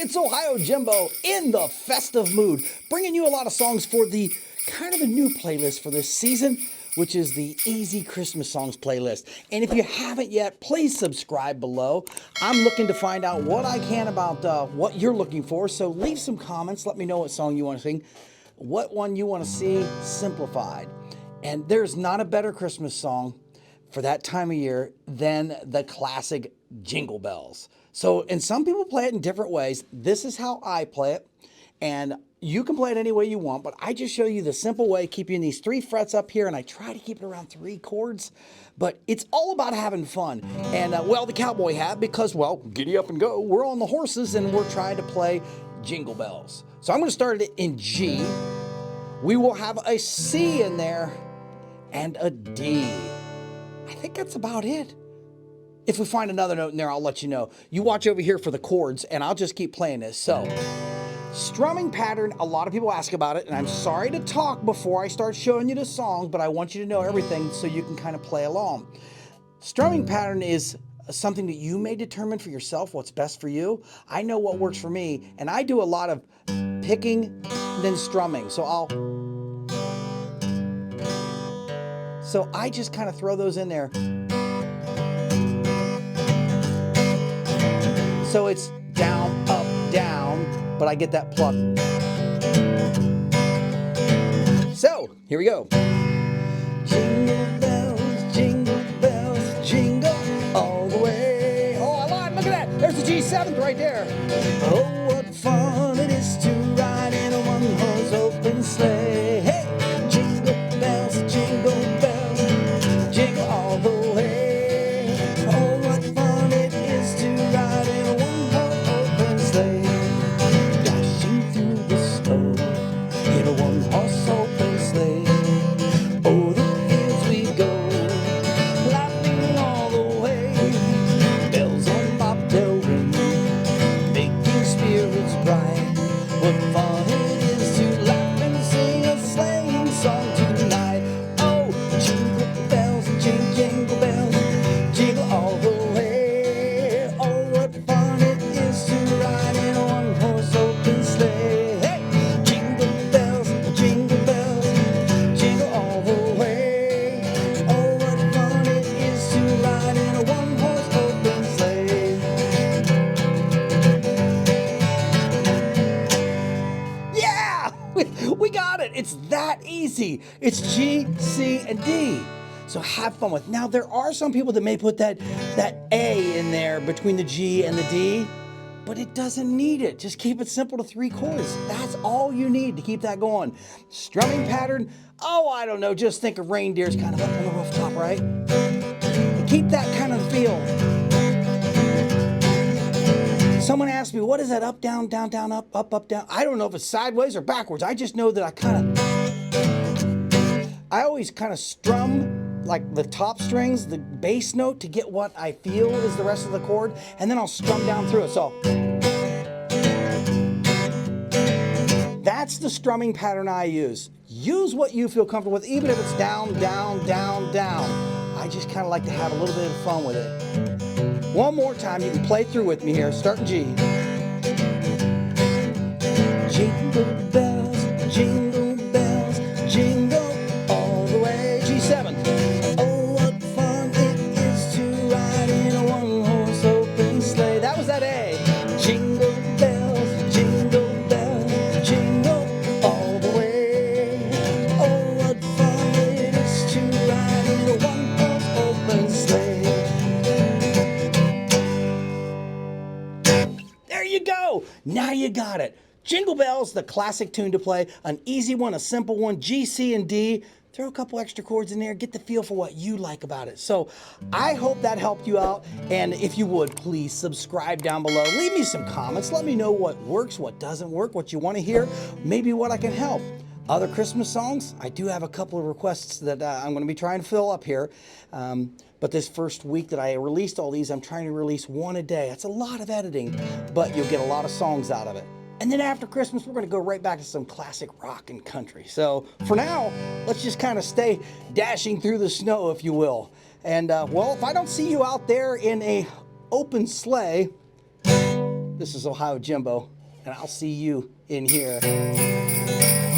It's OhioJimbo in the festive mood, bringing you a lot of songs for the kind of a new playlist for this season, which is the Easy Christmas Songs playlist. And if you haven't yet, please subscribe below. I'm looking to find out what I can about what you're looking for, so leave some comments. Let me know what song you want to sing, what one you want to see simplified. And there's not a better Christmas song for that time of year than the classic Jingle Bells. So, and some people play it in different ways. This is how I play it, and you can play it any way you want, but I just show you the simple way, keeping these 3 frets up here, and I try to keep it around 3 chords, but it's all about having fun. And, well, the cowboy hat, because, well, giddy up and go, we're on the horses, and we're trying to play Jingle Bells. So I'm going to start it in G. We will have a C in there, and a D. I think that's about it. If we find another note in there, I'll let you know. You watch over here for the chords, and I'll just keep playing this. So, strumming pattern, a lot of people ask about it, and I'm sorry to talk before I start showing you the songs, but I want you to know everything so you can kind of play along. Strumming pattern is something that you may determine for yourself what's best for you. I know what works for me, and I do a lot of picking, then strumming. So I just kind of throw those in there. So it's down, up, down, but I get that pluck. So, here we go. Jingle bells, jingle all the way. Oh, I lied, look at that. There's the G7 right there. Oh, what fun it is to ride in a one-horse open sleigh. Hey, jingle bells, jingle all the way. Oh, what fun it is to ride in a one-horse open sleigh. Dashing through the snow in a one-horse open sleigh. Oh, the fields we go, laughing all the way. Bells on bobtail ring, making spirits bright. What fun it is to laugh and sing a sleighing song tonight. Oh, jingle bells, jingle bells, jingle all the way. Oh, what fun it is to ride in a one-horse open sleigh. Hey, jingle bells, jingle all the way. Oh, what fun it is to ride in a one-horse open sleigh. Yeah, we got it. It's that easy. It's G, C, and D. So have fun with. Now there are some people that may put that A in there between the G and the D, but it doesn't need it. Just keep it simple to 3 chords. That's all you need to keep that going. Strumming pattern, oh, I don't know, just think of reindeers kind of up on the rooftop, right? Keep that kind of feel. Someone asked me, what is that up, down, down, down, up, up, up, down? I don't know if it's sideways or backwards. I just know that I always kind of strum like the top strings, the bass note, to get what I feel is the rest of the chord, and then I'll strum down through it. So that's the strumming pattern I use. Use what you feel comfortable with, even if it's down, down, down, down. I just kind of like to have a little bit of fun with it. One more time, you can play through with me here, starting G. Jingle bells, jingle bells, jingle all the way. G7. Oh, what fun it is to ride in a one-horse open sleigh. That was that A. Jingle bells, jingle all the way. Oh, what fun it is to ride in a one-horse open sleigh. There you go. Now you got it. Jingle Bells, the classic tune to play, an easy one, a simple one, G, C, and D. Throw a couple extra chords in there, get the feel for what you like about it. So I hope that helped you out, and if you would, please subscribe down below. Leave me some comments. Let me know what works, what doesn't work, what you want to hear, maybe what I can help. Other Christmas songs, I do have a couple of requests that I'm going to be trying to fill up here. But this first week that I released all these, I'm trying to release 1 a day. That's a lot of editing, but you'll get a lot of songs out of it. And then after Christmas, we're going to go right back to some classic rock and country. So for now, let's just kind of stay dashing through the snow, if you will. And well, if I don't see you out there in a open sleigh, this is OhioJimbo. and I'll see you in here.